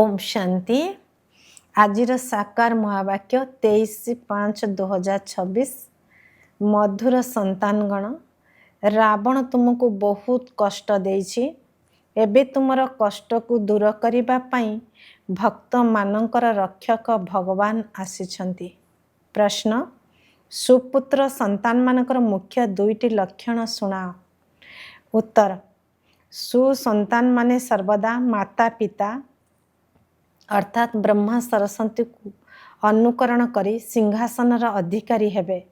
ओम शांति। आजिर साकार महावाक्य 23/5/2026। मधुर संतानगण, रावण तुमको बहुत कष्ट देइछि। एबे तुमर कष्ट को दूर करिबा पई भक्त मानकर रक्षक भगवान आसिछंती। प्रश्न, सुपुत्र संतान मानकर मुख्य दुईटी लक्षण सुनाओ। उत्तर, सुसंतान माने सर्वदा माता पिता अर्थात ब्रह्मा सरस्वती को अनुकरण करी सिंहासनर अधिकारी हेबे,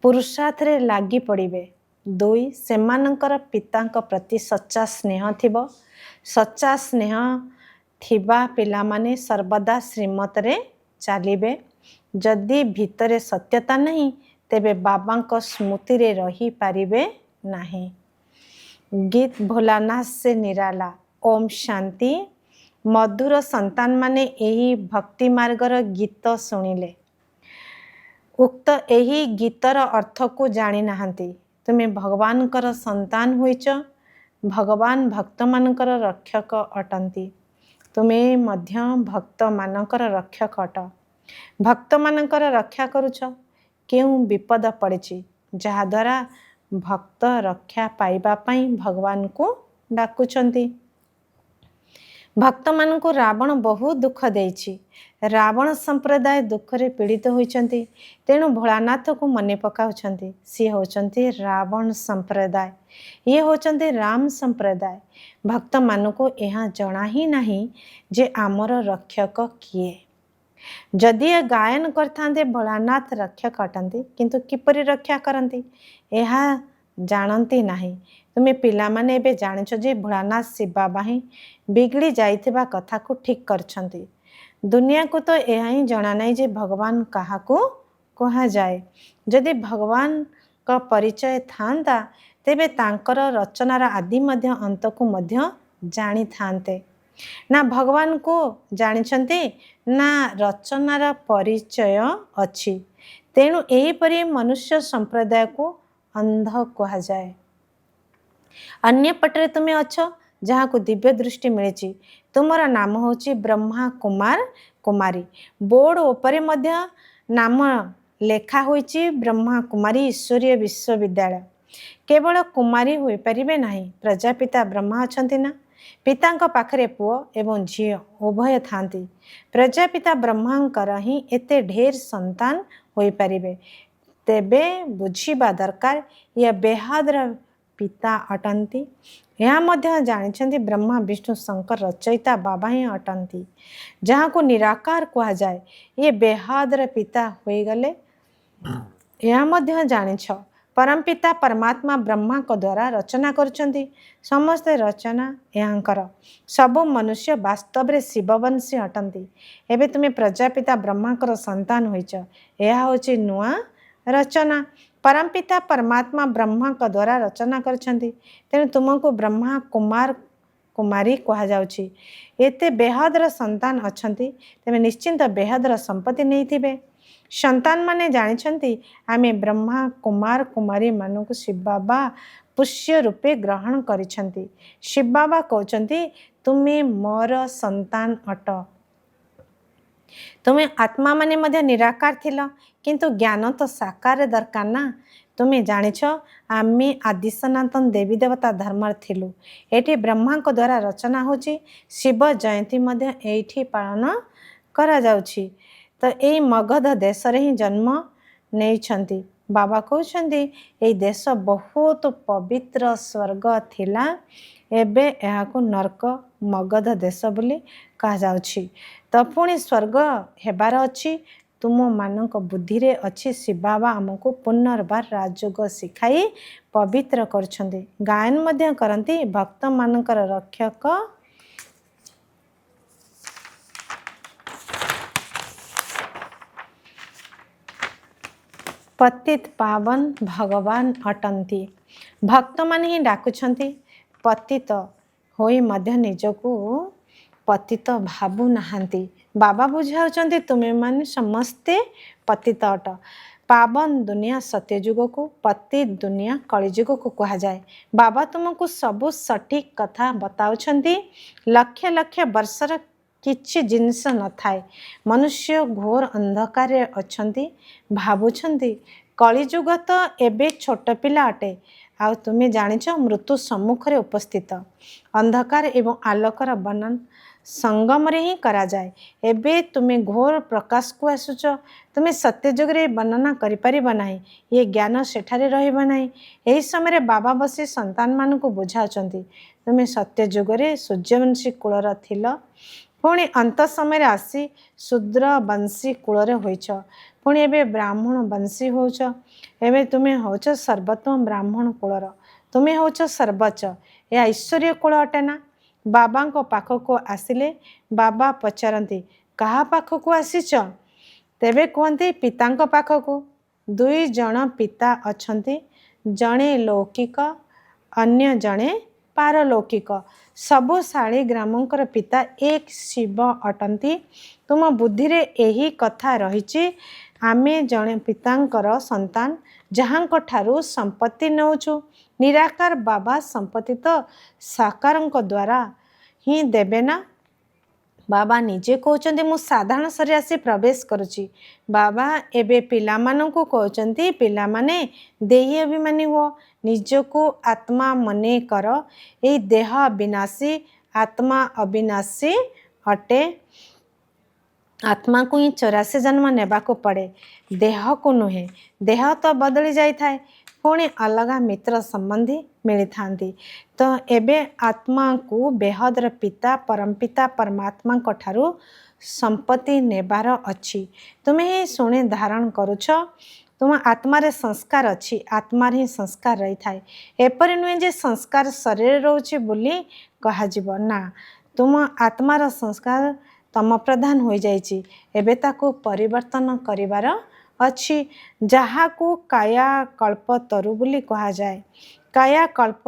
पुरुषार्थ रे लागी पड़िबे। दुई, सेमानंकर पितांक प्रति सच्चा स्नेह थिबो। सच्चा स्नेह थिबा पिला माने सर्वदा श्रीमत रे चालिबे। जदि भितरे सत्यता नहीं तेबे बाबांक स्मृति रे रही पारिबे नहीं। गीत भोलानाथ से निराला। ओम शांति। मधुर संतान माने एही भक्ति मार्गर गीत शुणिले उक्त एही गीतर अर्थ को जानी नाहंती। तुमे भगवान कर संतान होइच। भगवान भक्त मानकर रक्षक अटंती। तुमे मध्य भक्त मानकर रक्षक अट। भक्त मानकर रक्षा करुछ। केउ विपद पड़िछि जहा द्वारा भक्त रक्षा पाइबा पई भगवान को डाकुचंती। भक्त मान को रावण बहुत दुख देइछि। रावण संप्रदाय दुख रे पीड़ित होइचंती, तेणु भोलानाथ को मने पकाउछंती। सी होचंती रावण संप्रदाय, ये होचंती राम संप्रदाय। भक्त मान को यहाँ जଣା ही नहीं जे आमर रक्षक किए। जदि ये गायन करथांते भोलानाथ रक्षक अटंती, किंतु किपरि रक्षा करंती यह जानती नहीं। तुमे पिला माने एबे जानिछ जे भोलानाथ शिव बाबा ही बिगड़ी जाइथिबा कथा को ठीक करछंती। दुनिया को तो यह ही जना नहीं जे भगवान काहा को कहा जाए। जदि भगवान का परिचय थांता तेबे तांकर रचनार आदि मध्य अंत को मध्य जानी थांते। ना भगवान को जानिछंती ना रचनार परिचय अछि। तेणु एही परि मनुष्य संप्रदाय को अंध कहा जाए। अन्य पटरे तुमे अछ जहाँ को दिव्य दृष्टि मिली। तुमर नाम होची ब्रह्मा कुमार कुमारी। बोर्ड उपरे मध्य नाम लेखा होईची ब्रह्मा कुमारी ईश्वरीय विश्वविद्यालय। केवल कुमारी होई परिबे नहीं। प्रजापिता ब्रह्मा अछंती ना। पितांक पाखरे पुओ एवं झियो उभय थांती। प्रजापिता ब्रह्मांकर ही एते ढेर संतान होई परिबे। तेबे बुझिबा दरकार या बेहादर पिता अटंती। यहाँ मध्य जानिछंती ब्रह्मा विष्णु शंकर रचयिता बाबा ही अटंती, जहाँ को निराकार कहा जाए। ये बेहादर पिता होई गले। यहाँ मध्य जानिछ परम पिता परमात्मा ब्रह्मा को द्वारा रचना करछंती। समस्त रचना यांकर। सब मनुष्य वास्तव रे शिववंशी अटंती। एबे तुमे प्रजापिता ब्रह्मा कर संतान होइछ। यह होची नुआ रचना। परमपिता परमात्मा ब्रह्मा का द्वारा रचना करछंती, तेणु तुमको ब्रह्मा कुमार कुमारी कहा जाउछि। एते बेहदर संतान अछंती, तेमे निश्चिंत बेहदर संपत्ति नहीं थिबे। संतान माने जानिछंती आमे ब्रह्मा कुमार कुमारी मानकु शिव बाबा पुष्य रूपे ग्रहण करिछंती। शिव बाबा कहउछंती तुमे मोर संतान अट। तुम्हें आत्मा माने मध्य निराकार थिल, किंतु ज्ञान तो साकार दरकार ना। तुम्हें जानिछ आमे आदि सनातन देवी देवता धर्म थिलु। एठी ब्रह्मा को द्वारा रचना होची। शिव जयंती मध्य एठी पालन करा जाउछि। तो एई मगध देश रे ही जन्म नेइछंती। बाबा कहउछंती एई देश बहुत पवित्र स्वर्ग थिला, एबे एहाकु नरक मगध देश बोली कहा जाउछि। तो पुणी स्वर्ग हेबार अछि। तुम मानक बुद्धि रे अछि। शिव बाबा हमको पुनर्बार राजयोग शिखाई पवित्र करछंती। गायन मध्य करंती भक्त मानकर रक्षक पतित पावन भगवान अटंती। भक्त मान ही डाकुछंती। पतित होई मध्य निजको पतित भाबु नाहंती। बाबा बुझाउछंती तुमे माने समस्ते पतित अट। पावन दुनिया सत्ययुग को, पतित दुनिया कलियुग को कहा जाए। बाबा तुमको सबु सठिक कथा बताउछंती। लक्ष लक्ष वर्षर କିଛି ଜିନିଷ ନଥାଏ। ମନୁଷ୍ୟ ଘୋର ଅନ୍ଧକାରରେ ଅଛନ୍ତି। ଭାବୁଛନ୍ତି କଳିଯୁଗ ତ ଏବେ ଛୋଟ ପିଲା ଅଟେ। ଆଉ ତୁମେ ଜାଣିଛ ମୃତ୍ୟୁ ସମ୍ମୁଖରେ ଉପସ୍ଥିତ। ଅନ୍ଧକାର ଏବଂ ଆଲୋକର ବର୍ଣ୍ଣନ ସଙ୍ଗମରେ ହିଁ କରାଯାଏ। ଏବେ ତୁମେ ଘୋର ପ୍ରକାଶକୁ ଆସୁଛ। ତୁମେ ସତ୍ୟ ଯୁଗରେ ବର୍ଣ୍ଣନା କରିପାରିବ ନାହିଁ। ଏ ଜ୍ଞାନ ସେଠାରେ ରହିବ ନାହିଁ। ଏହି ସମୟରେ ବାବା ବସି ସନ୍ତାନମାନଙ୍କୁ ବୁଝାଉଛନ୍ତି, ତୁମେ ସତ୍ୟ ଯୁଗରେ ସୂର୍ଯ୍ୟବଂଶୀ କୂଳର ଥିଲ, ପୁଣି ଅନ୍ତ ସମୟରେ ଆସି ଶୂଦ୍ର ବଂଶୀ କୂଳରେ ହୋଇଛ, ପୁଣି ଏବେ ବ୍ରାହ୍ମଣ ବଂଶୀ ହେଉଛ। ଏବେ ତୁମେ ହେଉଛ ସର୍ବୋତ୍ତମ ବ୍ରାହ୍ମଣ କୂଳର। ତୁମେ ହେଉଛ ସର୍ବୋଚ୍ଚ। ଏହା ଈଶ୍ୱରୀୟ କୂଳ ଅଟେ ନା? ବାବାଙ୍କ ପାଖକୁ ଆସିଲେ ବାବା ପଚାରନ୍ତି, କାହା ପାଖକୁ ଆସିଛ? ତେବେ କୁହନ୍ତି, ପିତାଙ୍କ ପାଖକୁ। 2 ଜଣ ପିତା ଅଛନ୍ତି, ଜଣେ ଲୌକିକ, ଅନ୍ୟ ଜଣେ ପାରଲୌକିକ। ସବୁ ଶାଳିଗ୍ରାମଙ୍କର ପିତା ଏକ ଶିବ ଅଟନ୍ତି। ତୁମ ବୁଦ୍ଧିରେ ଏହି କଥା ରହିଛି, ଆମେ ଜଣେ ପିତାଙ୍କର ସନ୍ତାନ, ଯାହାଙ୍କ ଠାରୁ ସମ୍ପତ୍ତି ନେଉଛୁ। ନିରାକାର ବାବା ସମ୍ପତ୍ତି ତ ସାକାରଙ୍କ ଦ୍ୱାରା ହିଁ ଦେବେ ନା? ବାବା ନିଜେ କହୁଛନ୍ତି, ମୁଁ ସାଧାରଣ ଶରୀର ଆସି ପ୍ରବେଶ କରୁଛି। ବାବା ଏବେ ପିଲାମାନଙ୍କୁ କହୁଛନ୍ତି, ପିଲାମାନେ ଦେହୀ ଅଭିମାନୀ ହୁଅ, ନିଜକୁ ଆତ୍ମା ମନେ କର। ଏହି ଦେହ ବିନାଶୀ, ଆତ୍ମା ଅବିନାଶୀ ଅଟେ। ଆତ୍ମାକୁ ହିଁ 84 ଜନ୍ମ ନେବାକୁ ପଡ଼େ, ଦେହକୁ ନୁହେଁ। ଦେହ ତ ବଦଳି ଯାଇଥାଏ, ପୁଣି ଅଲଗା ମିତ୍ର ସମ୍ବନ୍ଧୀ ମିଳିଥାନ୍ତି। ତ ଏବେ ଆତ୍ମାକୁ ବେହଦର ପିତା ପରମପିତା ପରମାତ୍ମାଙ୍କ ଠାରୁ ସମ୍ପତ୍ତି ନେବାର ଅଛି। ତୁମେ ହିଁ ଶୁଣି ଧାରଣ କରୁଛ। ତୁମ ଆତ୍ମାରେ ସଂସ୍କାର ଅଛି, ଆତ୍ମାରେ ହିଁ ସଂସ୍କାର ରହିଥାଏ। ଏପରି ନୁହେଁ ଯେ ସଂସ୍କାର ଶରୀରରେ ରହୁଛି ବୋଲି କୁହାଯିବ ନା। ତୁମ ଆତ୍ମାର ସଂସ୍କାର ତମ ପ୍ରଧାନ ହୋଇଯାଇଛି। ଏବେ ତାକୁ ପରିବର୍ତ୍ତନ କରିବାର ଅଛି, ଯାହାକୁ କାୟାକଳ୍ପତରୁ ବୋଲି କୁହାଯାଏ। କାୟାକଳ୍ପ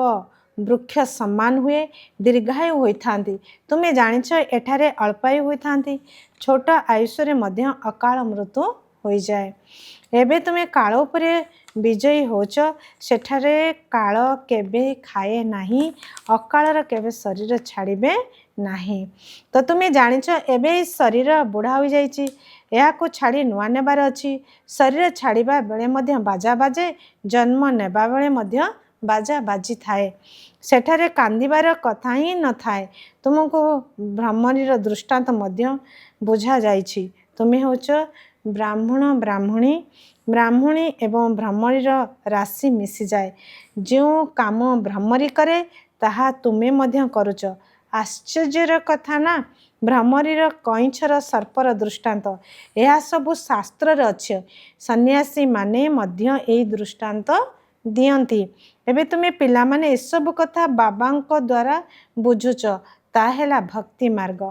ବୃକ୍ଷ ସମାନ ହୁଏ, ଦୀର୍ଘାୟୁ ହୋଇଥାନ୍ତି। ତୁମେ ଜାଣିଛ ଏଠାରେ ଅଳ୍ପାୟୁ ହୋଇଥାନ୍ତି। ଛୋଟ ଆୟୁଷରେ ମଧ୍ୟ ଅକାଳ ମୃତ୍ୟୁ ହୋଇଯାଏ। ଏବେ ତୁମେ କାଳ ଉପରେ ବିଜୟୀ ହେଉଛ। ସେଠାରେ କାଳ କେବେ ଖାଏ ନାହିଁ, ଅକାଳର କେବେ ଶରୀର ଛାଡ଼ିବେ ନାହିଁ। ତ ତୁମେ ଜାଣିଛ ଏବେ ଏହି ଶରୀର ବୁଢ଼ା ହୋଇଯାଇଛି, ଏହାକୁ ଛାଡ଼ି ନୂଆ ନେବାର ଅଛି। ଶରୀର ଛାଡ଼ିବା ବେଳେ ମଧ୍ୟ ବାଜା ବାଜେ, ଜନ୍ମ ନେବା ବେଳେ ମଧ୍ୟ ବାଜା ବାଜିଥାଏ। ସେଠାରେ କାନ୍ଦିବାର କଥା ହିଁ ନଥାଏ। ତୁମକୁ ଭ୍ରମରୀର ଦୃଷ୍ଟାନ୍ତ ମଧ୍ୟ ବୁଝାଯାଇଛି। ତୁମେ ହେଉଛ ବ୍ରାହ୍ମଣ ବ୍ରାହ୍ମଣୀ। ବ୍ରାହ୍ମଣୀ ଏବଂ ଭ୍ରମରୀର ରାଶି ମିଶିଯାଏ। ଯେଉଁ କାମ ଭ୍ରମରୀ କରେ ତାହା ତୁମେ ମଧ୍ୟ କରୁଛ। ଆଶ୍ଚର୍ଯ୍ୟର କଥା ନା? ଭ୍ରମରୀର କଇଁଛର ସର୍ପର ଦୃଷ୍ଟାନ୍ତ, ଏହା ସବୁ ଶାସ୍ତ୍ରରେ ଅଛି। ସନ୍ନ୍ୟାସୀମାନେ ମଧ୍ୟ ଏହି ଦୃଷ୍ଟାନ୍ତ ଦିଅନ୍ତି। ଏବେ ତୁମେ ପିଲାମାନେ ଏସବୁ କଥା ବାବାଙ୍କ ଦ୍ୱାରା ବୁଝୁଛ। ତାହା ହେଲା ଭକ୍ତି ମାର୍ଗ।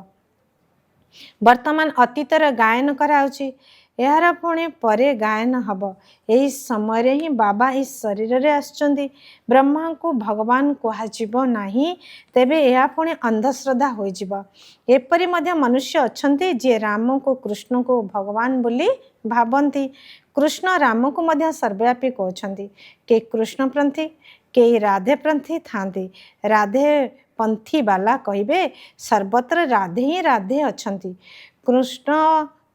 ବର୍ତ୍ତମାନ ଅତୀତର ଗାୟନ କରାଯାଉଛି, ଏହାର ପୁଣି ପରେ ଗାୟନ ହେବ। ଏହି ସମୟରେ ହିଁ ବାବା ଏହି ଶରୀରରେ ଆସିଛନ୍ତି। ବ୍ରହ୍ମାଙ୍କୁ ଭଗବାନ କୁହାଯିବ ନାହିଁ, ତେବେ ଏହା ପୁଣି ଅନ୍ଧଶ୍ରଦ୍ଧା ହୋଇଯିବ। ଏପରି ମଧ୍ୟ ମନୁଷ୍ୟ ଅଛନ୍ତି ଯିଏ ରାମକୁ କୃଷ୍ଣଙ୍କୁ ଭଗବାନ ବୋଲି ଭାବନ୍ତି। କୃଷ୍ଣ ରାମକୁ ମଧ୍ୟ ସର୍ବବ୍ୟାପୀ କହୁଛନ୍ତି। କେହି କୃଷ୍ଣପନ୍ଥୀ, କେହି ରାଧେପନ୍ଥୀ ଥାନ୍ତି। ରାଧେ ପନ୍ଥୀବାଲା କହିବେ ସର୍ବତ୍ର ରାଧେ ହିଁ ରାଧେ ଅଛନ୍ତି। କୃଷ୍ଣ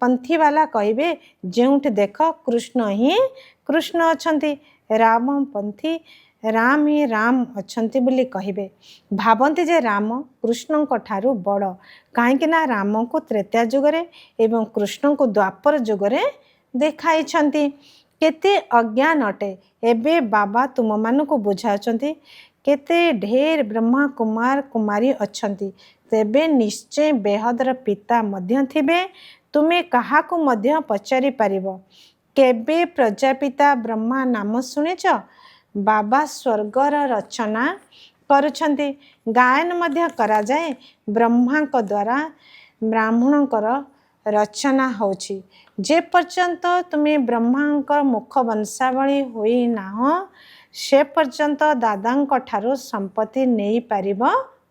ପନ୍ଥୀବାଲା କହିବେ ଯେଉଁଠି ଦେଖ କୃଷ୍ଣ ହିଁ କୃଷ୍ଣ ଅଛନ୍ତି। ରାମପନ୍ଥୀ ରାମ ହିଁ ରାମ ଅଛନ୍ତି ବୋଲି କହିବେ। ଭାବନ୍ତି ଯେ ରାମ କୃଷ୍ଣଙ୍କ ଠାରୁ ବଡ଼, କାହିଁକି ନା ରାମଙ୍କୁ ତ୍ରେତୟା ଯୁଗରେ ଏବଂ କୃଷ୍ଣଙ୍କୁ ଦ୍ୱାପର ଯୁଗରେ ଦେଖାଇଛନ୍ତି। କେତେ ଅଜ୍ଞାନ ଅଟେ। ଏବେ ବାବା ତୁମମାନଙ୍କୁ ବୁଝାଉଛନ୍ତି। କେତେ ଢେର ବ୍ରହ୍ମା କୁମାର କୁମାରୀ ଅଛନ୍ତି, ତେବେ ନିଶ୍ଚୟ ବେହଦର ପିତା ମଧ୍ୟ ଥିବେ। ତୁମେ କାହାକୁ ମଧ୍ୟ ପଚାରି ପାରିବ, କେବେ ପ୍ରଜାପିତା ବ୍ରହ୍ମା ନାମ ଶୁଣିଛ? ବାବା ସ୍ୱର୍ଗର ରଚନା କରୁଛନ୍ତି, ଗାୟନ ମଧ୍ୟ କରାଯାଏ। ବ୍ରହ୍ମାଙ୍କ ଦ୍ୱାରା ବ୍ରାହ୍ମଣଙ୍କର ରଚନା ହେଉଛି। ଯେ ପର୍ଯ୍ୟନ୍ତ ତୁମେ ବ୍ରହ୍ମାଙ୍କ ମୁଖ ବଂଶାବଳୀ ହୋଇନାହଁ, ସେ ପର୍ଯ୍ୟନ୍ତ ଦାଦାଙ୍କ ଠାରୁ ସମ୍ପତ୍ତି ନେଇପାରିବ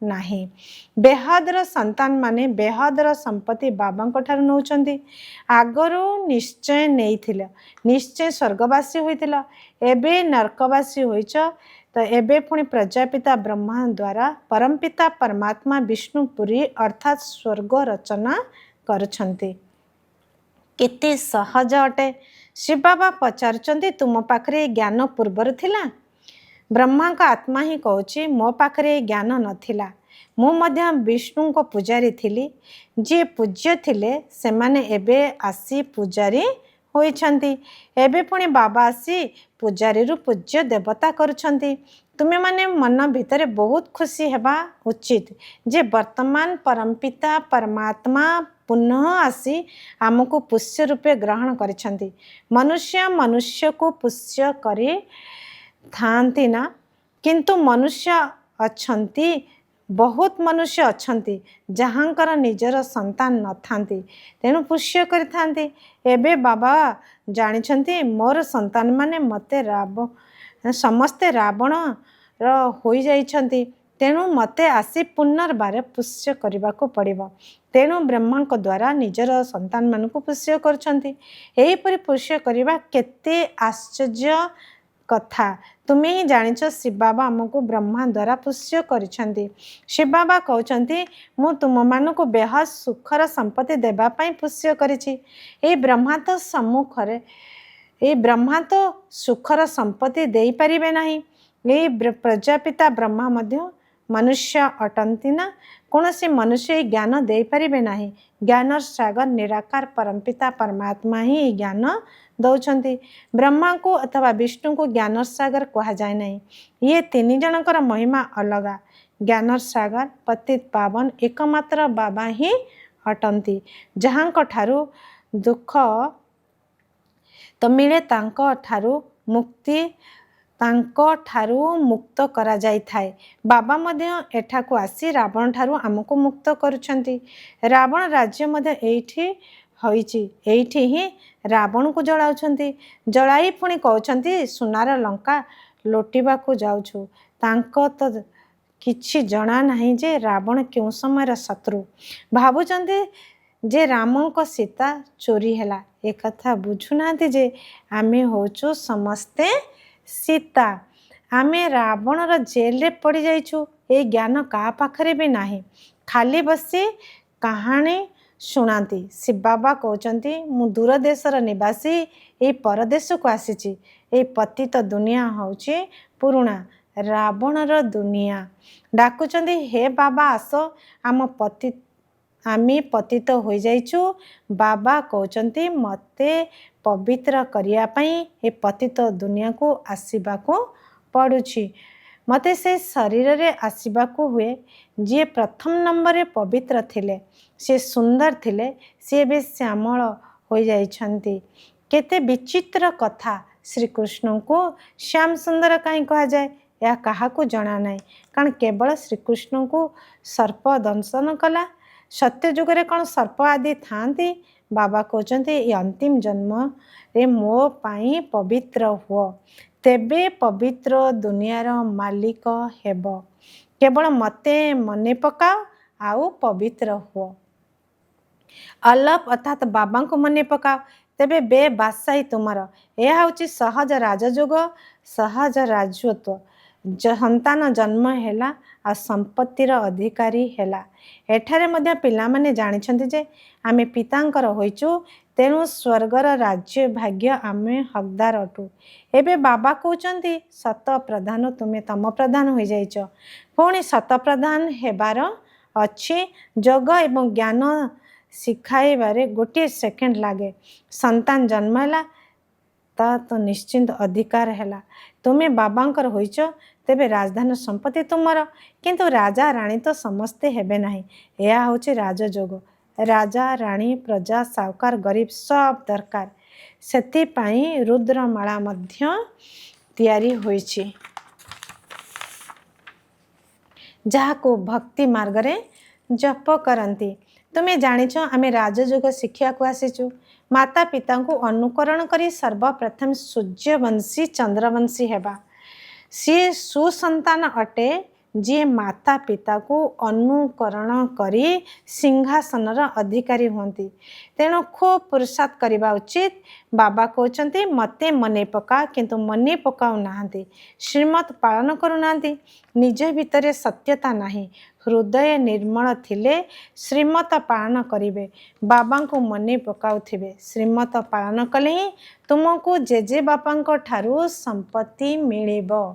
ନାହିଁ। ବେହଦର ସନ୍ତାନମାନେ ବେହଦର ସମ୍ପତ୍ତି ବାବାଙ୍କ ଠାରୁ ନେଉଛନ୍ତି। ଆଗରୁ ନିଶ୍ଚୟ ନେଇଥିଲ, ନିଶ୍ଚୟ ସ୍ୱର୍ଗବାସୀ ହୋଇଥିଲ, ଏବେ ନରକବାସୀ ହୋଇଛ। तो एबे पुणी प्रजापिता ब्रह्मा द्वारा परमपिता परमात्मा विष्णुपुरी अर्थात स्वर्ग रचना करुछंती। केते सहज अटे। शिव बाबा पचारुचंती तुम पाखरे ज्ञान पूर्वर थिला? ब्रह्मा का आत्मा ही कहूची मो पाखरे ज्ञान नथिला। मु मध्य विष्णु को पुजारी थिली। जी पूज्य थिले से माने एबे आसी पुजारी होइछंती। एबे पुणी बाबा आसी पुजारी रु पूज्य देवता करुछंती। तुमे माने मन भितरे बहुत खुशी हेबा उचित जे वर्तमान परमपिता परमात्मा पुनः आसी आमको पुष्य रूपे ग्रहण करिछंती। मनुष्य मनुष्य को पुष्य करी थांती ना, किंतु मनुष्य अच्छंती बहुत मनुष्य अच्छंती जहाँकर निजर संतान न थांती तेणु पुष्य करि थांती। एबे बाबा जानिछंती मोर संतान माने मते समस्ते रावण र होई जाइछंती तेणु मते आसी पुनर्बार पुष्य करने को पड़िबो। तेणु ब्रह्मा को द्वारा निजर संतान मान को पुष्य करछंती। एहीपरि पुष्य करबा केते आश्चर्य कथा। तुमे ही जानिछ शिव बाबा आमको ब्रह्मा द्वारा पुष्य करिछंती। शिव बाबा कहउछंती मु तुम मानको बेहद सुखर संपत्ति देबा पई पुष्य करिछि। ए ब्रह्मा तो सम्मुखरे ए ब्रह्मा तो सुखर संपत्ति देई परिबे नाही। ए प्रजापिता ब्रह्मा मध्य मनुष्य अटंती ना, कौनसी मनुष्य ज्ञान दे पारिबे नाही। ज्ञान सागर निराकार परमपिता परमात्मा ही ज्ञान दौछंती। ब्रह्मा को अथवा विष्णु को ज्ञान सागर कहा जाए नहीं। ये तीन जनकर महिमा अलगा। ज्ञान सागर पतित पावन एकमात्र बाबा ही अटंती। जहाँ ठारू दुख तो मिले तांको ठारू मुक्ति तांको ठारू मुक्त करा जाई थाए। बाबा मध्य एठाकू आसी रावण ठारू आमको मुक्त करुछंती। रावण राज्य मध्य एठी होईची, एठी ही रावण को जलाउछंती। जलाई पुणी कहउछंती सुनार लंका लोटिबा को जाउछु। तांको तो किछि जणा नहीं जे रावण क्यों समय शत्रु। भाबुचंती जे रामों को सीता चोरी हैला। एक कथा बुझुनांती जे आमे होचु समस्ते सीता। आमे रावणर जेल रे पड़ी जाइछु। ए ज्ञान का पाखरे भी नाही। खाली बसी कहानी शुणाती। शिव बाबा कहउचंती मु दूर देशर निवासी ए परदेश को आसीची। ए पतित दुनिया होची पुरुणा रावणर दुनिया। डाकुचंती हे बाबा आसो आम आमी पतित हो जाइछु। बाबा कहउचंती मते पवित्र करिया पई ए पतित दुनिया को आसीबा को पड़ुछि। मते से शरीर रे आसीबा को हुए जे प्रथम नंबर रे पवित्र थिले, से सुंदर थिले, से बे श्यामल हो जाइछंती। केते विचित्र कथा। श्री कृष्ण को श्याम सुंदर कहीं कहा जाए या कहा को जना नहीं। कारण केवल श्री कृष्ण को सर्प दंशन कला। सत्य जुग रे कौन सर्प आदि थांती। बाबा कहते ये अंतिम जन्म रे मो पाई पवित्र हुओ, तेबे पवित्र दुनियार मालिक हेब। केवल मते मने पकाओ आउ पवित्र हुओ। अल्लाह अर्थात बाबा को मने पकाओ तेबे बे बादशाही तुमर। यह हूँ सहज राजयोग, सहज राजत्व। संतान जन्म हैला आ संपत्तिर अधिकारी हैला। एठारे मध्य पिला माने जानिछंती जे आमे पितांकर होइचु, तेणु स्वर्गर राज्य भाग्य आमे हकदार अटु। एबे बाबा कहउचंती सत प्रधान तुमे तम प्रधान हो जाइछ। पुणी सत प्रधान हेबार अछि। योग एवं ज्ञान शिखाइबारे गोटे सेकेंड लागे। संतान जन्मला ता तो निश्चिंत अधिकार हैला। तुमे बाबांकर होइछ तेबे राजधानी संपत्ति तुमर, किंतु राजा राणी तो समस्ते हेबे नाही। यह होछि राजयोग। राजा राणी प्रजा सावकार गरीब सब दरकार। सेति पाई रुद्रमाला मध्य तैयारी होइछि, जहा को भक्ति मार्ग रे जप करंती। तुमे जानिछ आमे राजयोग शिक्षा को आसीचु। माता पिता को अनुकरण करी सर्वप्रथम सूर्यवंशी चंद्रवंशी हेबा। सी सुसंतान अटे जी माता पिता को अनुकरण करी सिंहासनर अधिकारी होती। तेणु खूब पुरुषार्थ करवा उचित। बाबा कहते मते मने पका किंतु मने पकाऊ नाहंती, श्रीमत पालन करूना, निज भितर सत्यता नहीं। हृदय निर्मल थिले श्रीमत पालन करिवे, बाबा को मने पकाउथिबे। श्रीमत पालन कले ही तुमको जेजे बापा ठारू संपत्ति मिलिबो।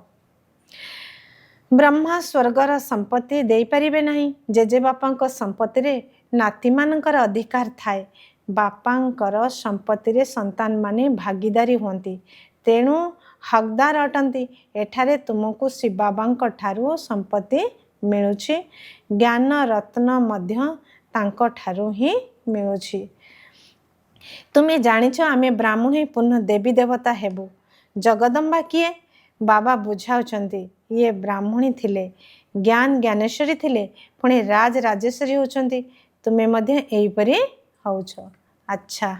ब्रह्मा स्वर्गर संपत्ति दे पारिबे नहीं। जेजे बापा संपत्ति रे नाती मानकर अधिकार थाए। बापांकर संपत्ति रे संतान माने भागीदारी होती, तेणु हकदार अटंती। एठारे तुमको शिव बाबा ठारू संपत्ति मिलुछि। ज्ञान रत्न मध्य तांको ठारू ही मिलुछि। तुम्हें जानिछ आमे ब्राह्मणी पुनः देवी देवता हेबु। जगदम्बा किए? बाबा बुझाउछंती ये ब्राह्मणी थिले, ज्ञान ज्ञानेश्वरी थिले, पुणी राज राजेश्वरी होचंती। तुम्हें मध्य एहीपरि होउछ। अच्छा,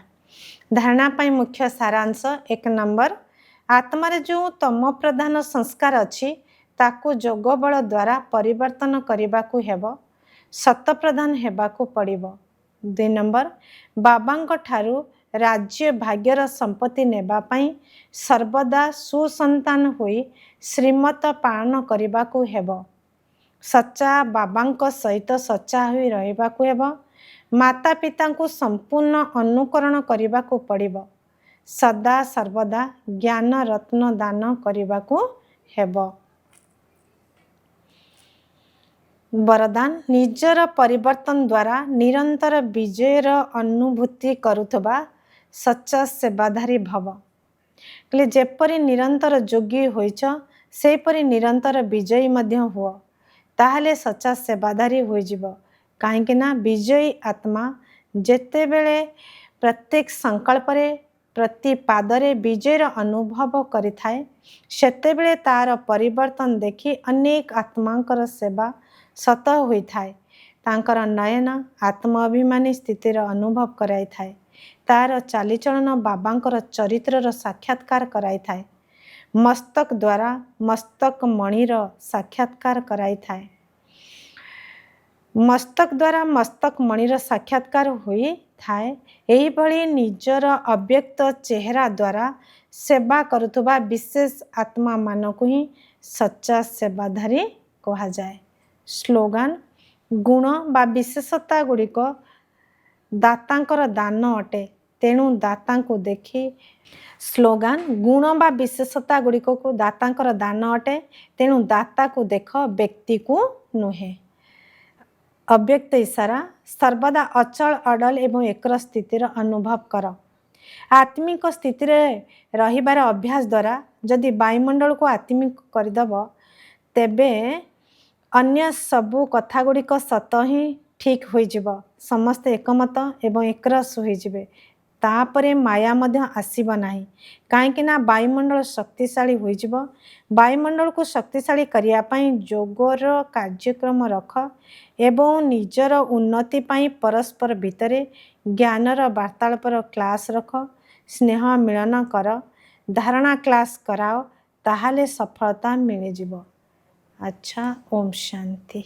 धारणा पाई मुख्य सारांश। 1 नंबर, आत्मार जो तम प्रधान संस्कार अच्छी ताकू जोग बल द्वारा परिवर्तन करने हेब, सत प्रधान हेबाकू पड़िबो। 2 नंबर, बाबांक ठारू राज्य भाग्यर संपत्ति नेबा पाई सर्वदा सुसंतान होई श्रीमत पालन करने हेब। सच्चा बाबांक सहित सच्चा होई रहिबाकू हेब। माता पिता को संपूर्ण अनुकरण करने पड़िबो। सदा सर्वदा ज्ञान रत्न दान करने हेब। वरदान, निजर परिवर्तन द्वारा निरंतर विजयर अनुभूति करुथबा सच्चा सेवाधारी भव। कले जेपरी निरंतर योगी होइछ सेपरी निरंतर विजयी मध्य हुओ, ताहले सच्चा सेवाधारी होई जिवो। काहेकि ना विजयी आत्मा जेते बेले प्रत्येक संकल्प रे प्रति पादरे विजयर अनुभव करिथाए, सेते बेले तार परिवर्तन देखि अनेक आत्मांकर सेवा सत होई थाए। तांकर नयन आत्माभिमानी स्थितिर अनुभव कराई थाए। तार चालीचलन बाबांकर चरित्रर साक्षात्कार कराई थाए। मस्तक द्वारा मस्तक मणिर साक्षात्कार कराई थाए। मस्तक द्वारा मस्तक मणिर साक्षात्कार होई थाए। एही भली निजर अव्यक्त चेहरा द्वारा सेवा करुथबा विशेष आत्मा मानकु ही सच्चा सेवाधारी कहा जाए। स्लोगान, गुण बा विशेषता गुड़िक दातांकर दान अटे, तेणु दाता को देखी। स्लोगान, गुण बा विशेषता गुड़िक को दातांकर दान अटे, तेणु दाता को देख व्यक्ति को नुहे। अव्यक्त इशारा, सर्वदा अचल अडल एवं एकर स्थितिर अनुभव कर। आत्मिक स्थिति रहिबार अभ्यास द्वारा जदि वायुमंडल को आत्मिक करदेव, तेबे अन्य सबू कथा गुड़िक सत ही ठीक होइजिब। समस्ते एकमत एवं एकरस होइजिबे। तापरे माया मध्य आसीब नाही, काहेकि ना वायुमंडल शक्तिशाली होइजिब। वायुमंडल को शक्तिशाली करिया पाई जोगर कार्यक्रम रख एवं निजर उन्नति पाई परस्पर भितरे ज्ञानर वार्तालापर क्लास रख, स्नेह मिलन कर, धारणा क्लास कराओ, ताहाले सफलता मिलिजिब। अच्छा, ओम शांति।